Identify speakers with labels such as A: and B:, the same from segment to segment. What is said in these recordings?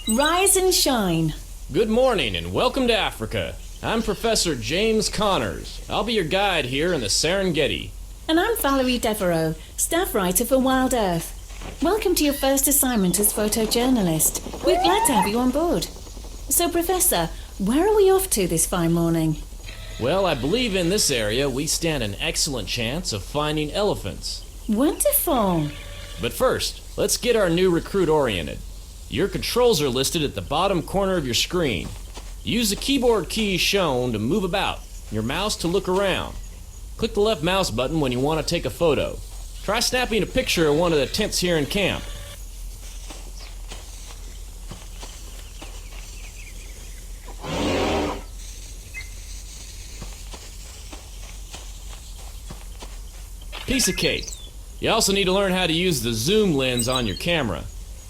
A: Rise and shine.
B: Good morning and welcome to Africa. I'm Professor James Connors. I'll be your guide here in the Serengeti.
A: And I'm Valerie Devereaux, staff writer for Wild Earth. Welcome to your first assignment as photojournalist. We're glad to have you on board. So, Professor, where are we off to this fine morning?
B: Well, I believe in this area we stand an excellent chance of finding elephants.
A: Wonderful.
B: But first, let's get our new recruit oriented. Your controls are listed at the bottom corner of your screen. Use the keyboard keys shown to move about, your mouse to look around. Click the left mouse button when you want to take a photo. Try snapping a picture of one of the tents here in camp. Piece of cake. You also need to learn how to use the zoom lens on your camera.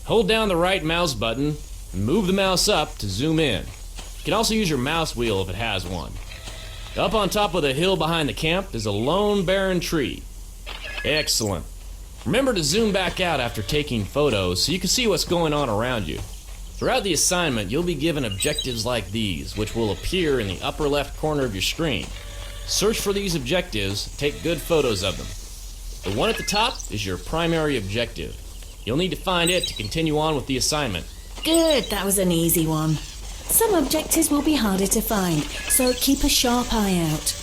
B: Hold down the right mouse button and move the mouse up to zoom in. You can also use your mouse wheel if it has one. Up on top of the hill behind the camp is a lone barren tree. Excellent. Remember to zoom back out after taking photos so you can see what's going on around you. Throughout the assignment, you'll be given objectives like these, which will appear in the upper left corner of your screen. Search for these objectives, take good photos of them. The one at the top is your primary objective. You'll need to find it to continue on with the assignment.
A: Good, that was an easy one. Some objectives will be harder to find, so keep a sharp eye out.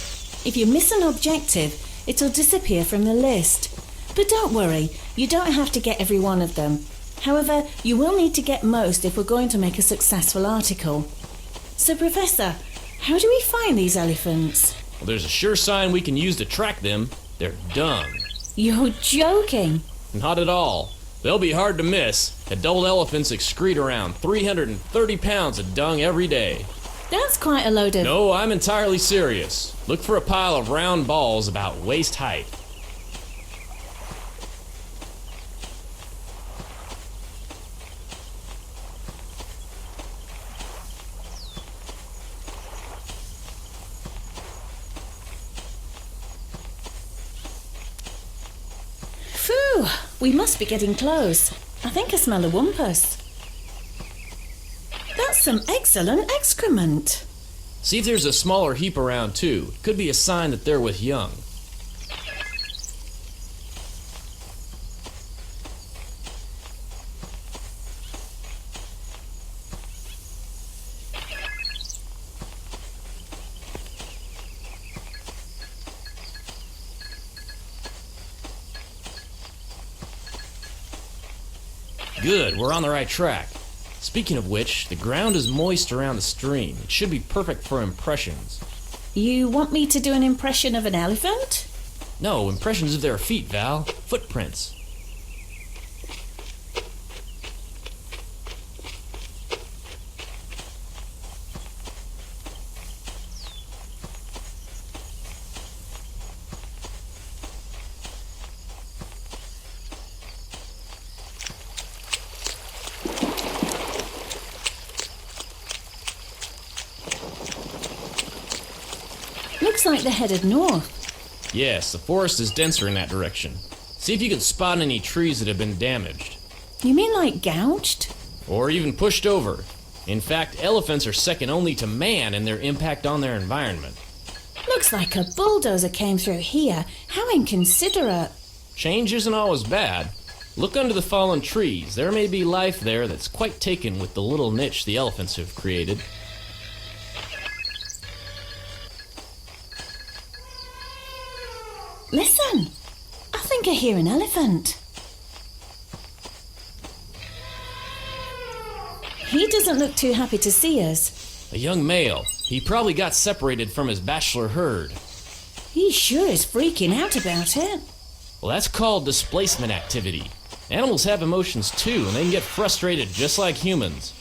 A: If you miss an objective, it'll disappear from the list. But don't worry, you don't have to get every one of them. However, you will need to get most if we're going to make a successful article. So, Professor, how do we find these elephants?
B: Well, there's a sure sign we can use to track them. They're dung.
A: You're joking.
B: Not at all. They'll be hard to miss. Adult elephants excrete around 330 pounds of dung every day.
A: That's quite a load of...
B: No, I'm entirely serious. Look for a pile of round balls about waist height.
A: Phew, we must be getting close. I think I smell a wumpus. That's some excellent excrement.
B: See if there's a smaller heap around too. Could be a sign that they're with young. Good, we're on the right track. Speaking of which, the ground is moist around the stream. It should be perfect for impressions.
A: You want me to do an impression of an elephant?
B: No, impressions of their feet, Val. Footprints.
A: Looks like they're headed north.
B: Yes, the forest is denser in that direction. See if you can spot any trees that have been damaged.
A: You mean like gouged?
B: Or even pushed over. In fact, elephants are second only to man in their impact on their environment.
A: Looks like a bulldozer came through here. How inconsiderate.
B: Change isn't always bad. Look under the fallen trees. There may be life there that's quite taken with the little niche the elephants have created.
A: Listen, I think I hear an elephant. He doesn't look too happy to see us.
B: A young male. He probably got separated from his bachelor herd.
A: He sure is freaking out about it.
B: Well, that's called displacement activity. Animals have emotions too, and they can get frustrated just like humans.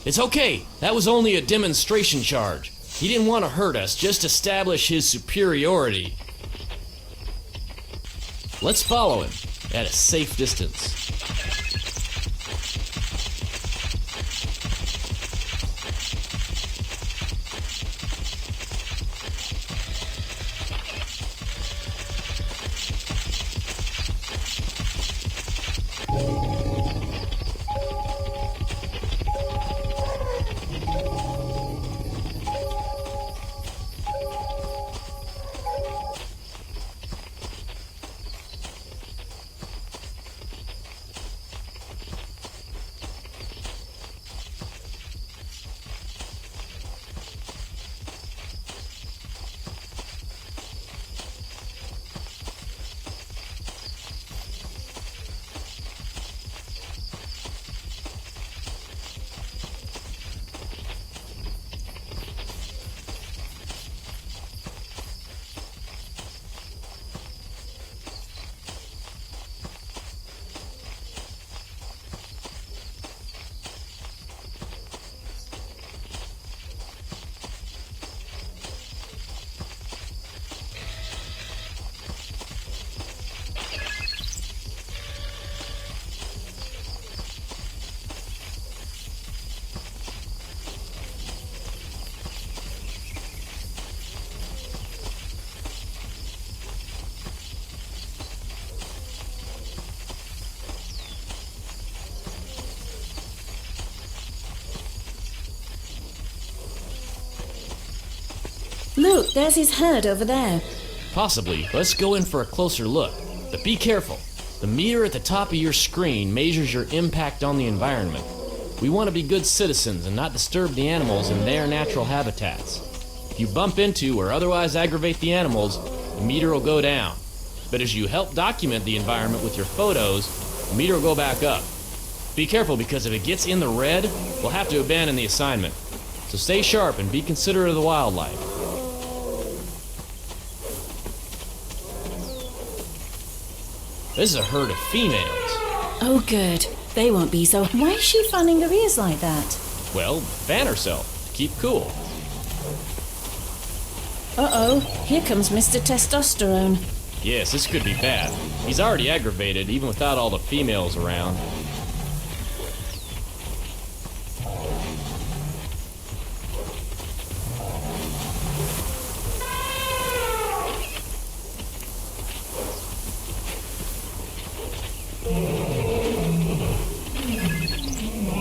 B: It's okay. That was only a demonstration charge. He didn't want to hurt us, just establish his superiority. Let's follow him at a safe distance.
A: Look, there's his herd over there.
B: Possibly. Let's go in for a closer look. But be careful. The meter at the top of your screen measures your impact on the environment. We want to be good citizens and not disturb the animals in their natural habitats. If you bump into or otherwise aggravate the animals, the meter will go down. But as you help document the environment with your photos, the meter will go back up. Be careful, because if it gets in the red, we'll have to abandon the assignment. So stay sharp and be considerate of the wildlife. This is a herd of females.
A: Oh, good. They won't be so... Why is she fanning her ears like that?
B: Well, fan herself. Keep cool.
A: Uh-oh, here comes Mr. Testosterone.
B: Yes, this could be bad. He's already aggravated, even without all the females around.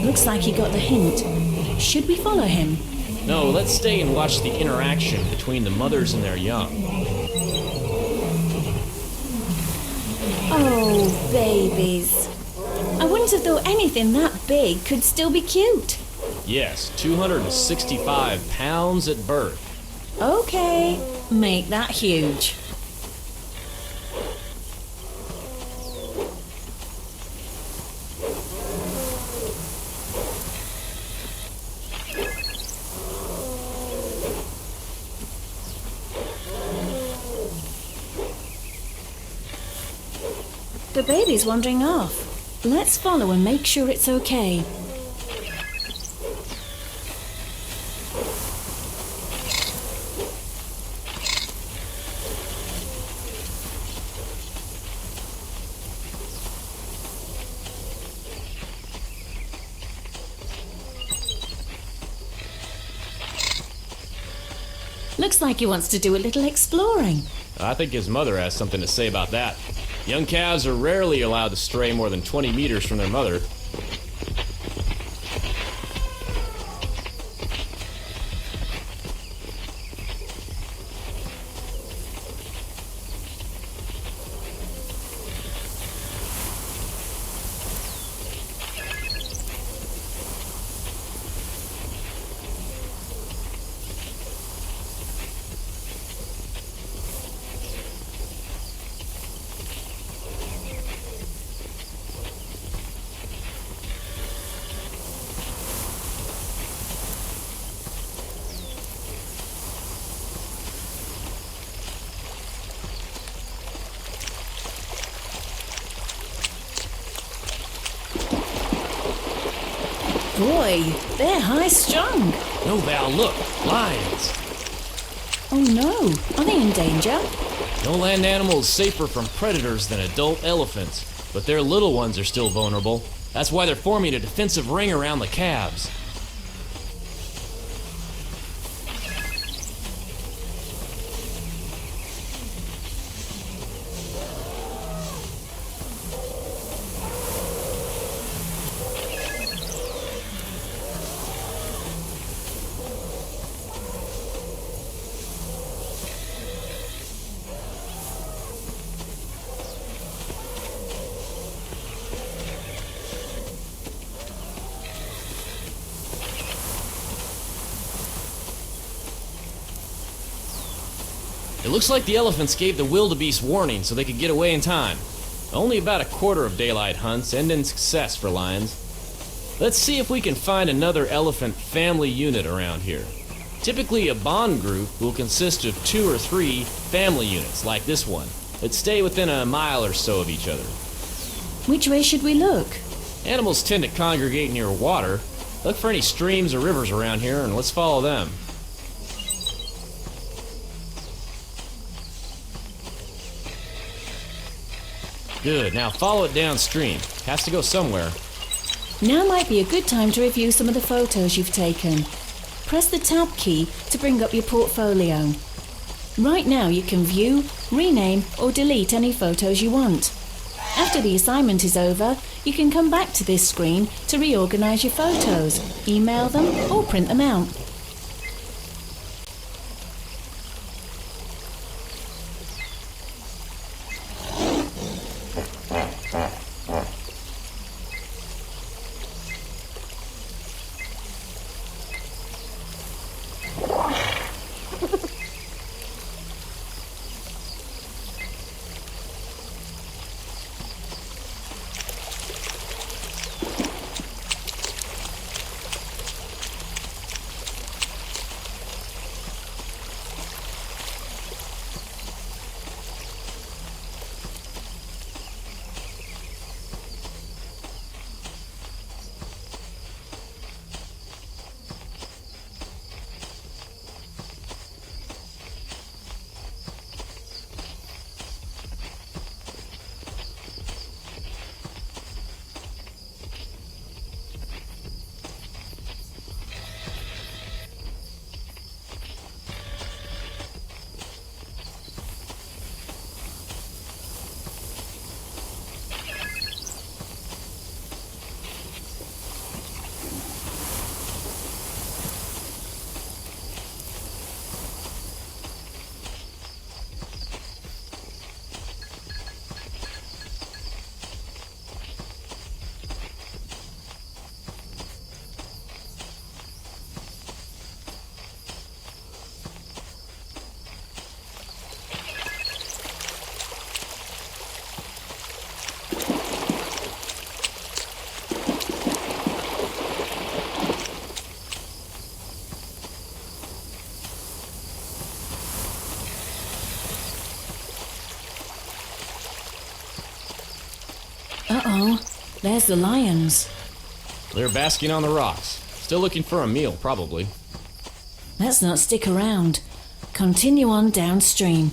A: Looks like he got the hint. Should we follow him?
B: No, let's stay and watch the interaction between the mothers and their young.
A: Oh, babies. I wouldn't have thought anything that big could still be cute.
B: Yes, 265 pounds at birth.
A: Okay, make that huge. The baby's wandering off. Let's follow and make sure it's okay. Looks like he wants to do a little exploring.
B: I think his mother has something to say about that. Young calves are rarely allowed to stray more than 20 meters from their mother.
A: Boy, they're high-strung.
B: No, Val, look, lions.
A: Oh no, are they in danger?
B: No land animal is safer from predators than adult elephants, but their little ones are still vulnerable. That's why they're forming a defensive ring around the calves. It looks like the elephants gave the wildebeest warning so they could get away in time. Only about a quarter of daylight hunts end in success for lions. Let's see if we can find another elephant family unit around here. Typically, a bond group will consist of 2 or 3 family units like this one that stay within a mile or so of each other.
A: Which way should we look?
B: Animals tend to congregate near water. Look for any streams or rivers around here and let's follow them. Good, now follow it downstream. Has to go somewhere.
A: Now might be a good time to review some of the photos you've taken. Press the Tab key to bring up your portfolio. Right now you can view, rename or delete any photos you want. After the assignment is over, you can come back to this screen to reorganize your photos, email them or print them out. Uh-oh, there's the lions.
B: They're basking on the rocks. Still looking for a meal, probably.
A: Let's not stick around. Continue on downstream.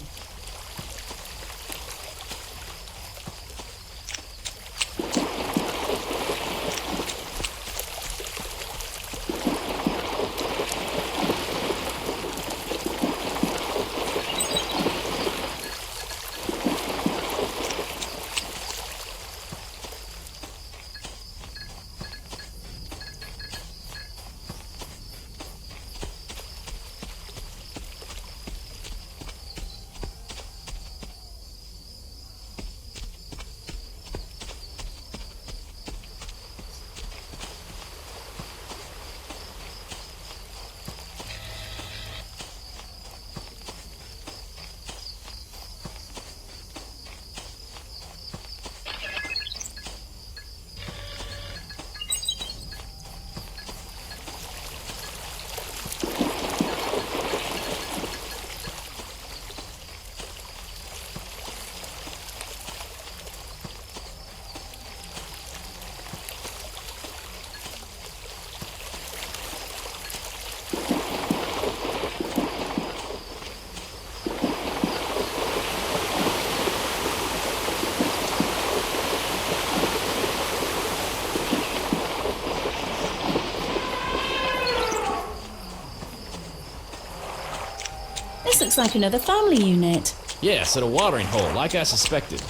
A: This looks like another family unit.
B: Yes, at a watering hole, like I suspected.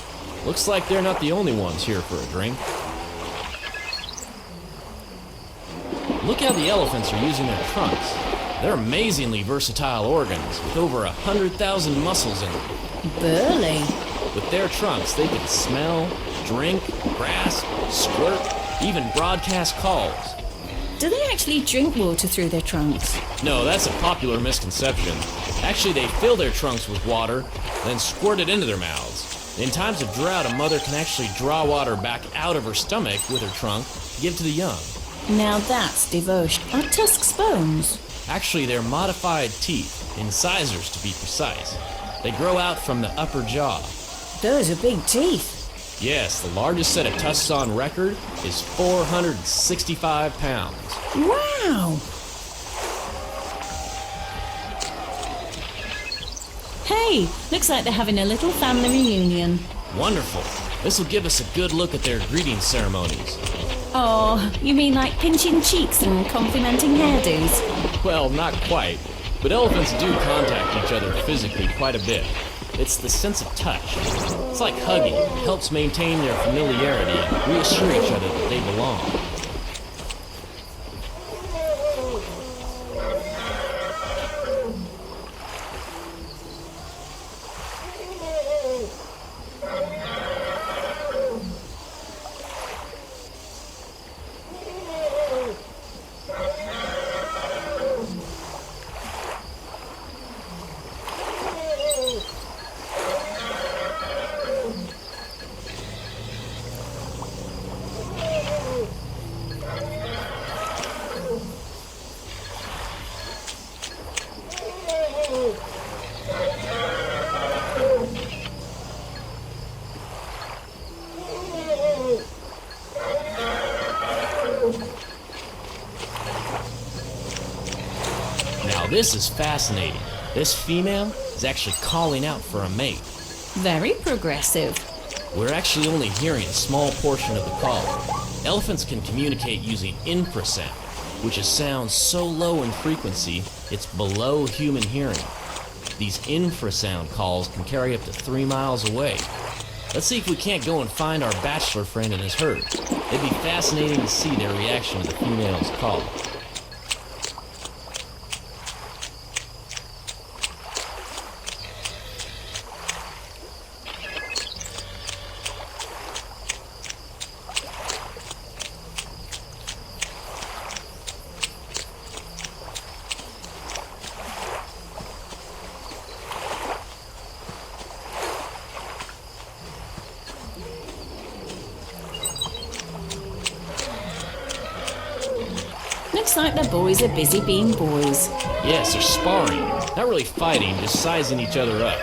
B: Looks like they're not the only ones here for a drink. Look how the elephants are using their trunks. They're amazingly versatile organs with over 100,000 muscles in them.
A: Burly.
B: With their trunks, they can smell, drink, grasp, squirt, even broadcast calls.
A: Do they actually drink water through their trunks?
B: No, that's a popular misconception. Actually, they fill their trunks with water, then squirt it into their mouths. In times of drought, a mother can actually draw water back out of her stomach with her trunk to give to the young.
A: Now that's devotion. Are tusks bones?
B: Actually, they're modified teeth, incisors to be precise. They grow out from the upper jaw.
A: Those are big teeth.
B: Yes, the largest set of tusks on record is 465 pounds.
A: Wow! Hey, looks like they're having a little family reunion.
B: Wonderful. This will give us a good look at their greeting ceremonies.
A: Oh, you mean like pinching cheeks and complimenting hairdos?
B: Well, not quite, but elephants do contact each other physically quite a bit. It's the sense of touch. It's like hugging. It helps maintain their familiarity and reassure each other that they belong. Now this is fascinating. This female is actually calling out for a mate.
A: Very progressive.
B: We're actually only hearing a small portion of the call. Elephants can communicate using infrasound, which is sound so low in frequency, it's below human hearing. These infrasound calls can carry up to 3 miles away. Let's see if we can't go and find our bachelor friend and his herd. It'd be fascinating to see their reaction to the female's call.
A: Looks like the boys are busy being boys.
B: Yes, they're sparring. Not really fighting, just sizing each other up.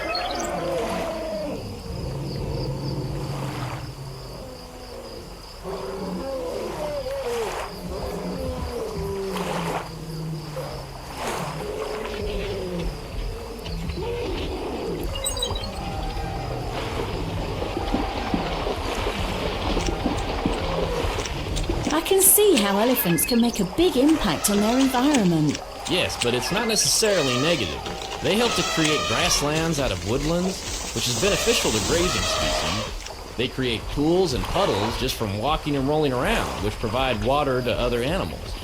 A: can see how elephants can make a big impact on their environment.
B: Yes, but it's not necessarily negative. They help to create grasslands out of woodlands, which is beneficial to grazing species. They create pools and puddles just from walking and rolling around, which provide water to other animals.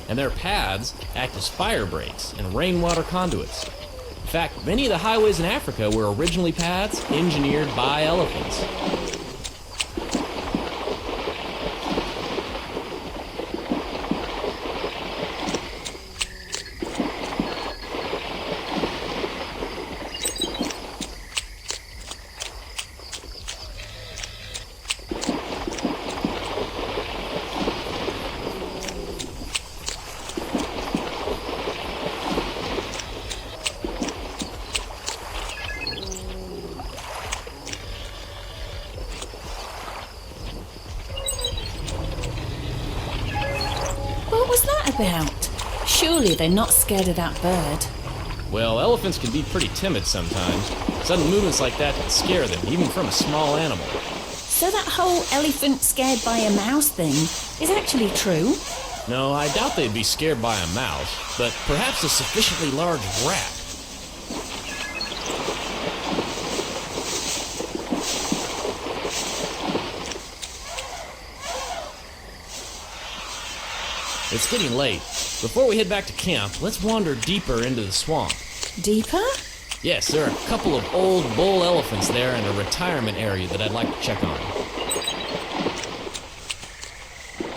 B: And their paths act as fire breaks and rainwater conduits. In fact, many of the highways in Africa were originally paths engineered by elephants.
A: What was that about? Surely they're not scared of that bird.
B: Well, elephants can be pretty timid sometimes. Sudden movements like that can scare them, even from a small animal.
A: So that whole elephant scared by a mouse thing is actually true?
B: No, I doubt they'd be scared by a mouse, but perhaps a sufficiently large rat. It's getting late. Before we head back to camp, let's wander deeper into the swamp.
A: Deeper?
B: Yes, there are a couple of old bull elephants there and a retirement area that I'd like to check on.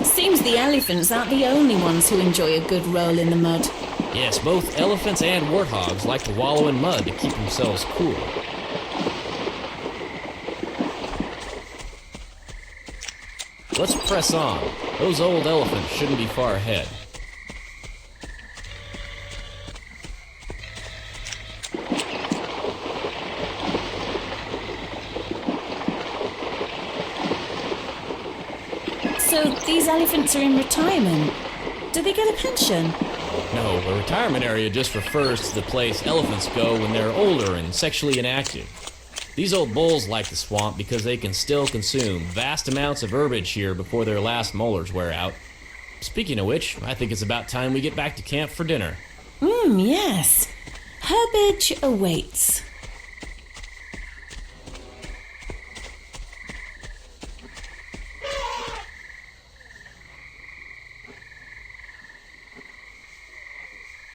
A: Seems the elephants aren't the only ones who enjoy a good roll in the mud.
B: Yes, both elephants and warthogs like to wallow in mud to keep themselves cool. Let's press on. Those old elephants shouldn't be far ahead.
A: So these elephants are in retirement. Do they get a pension?
B: No, a retirement area just refers to the place elephants go when they're older and sexually inactive. These old bulls like the swamp because they can still consume vast amounts of herbage here before their last molars wear out. Speaking of which, I think it's about time we get back to camp for dinner.
A: Yes. Herbage awaits.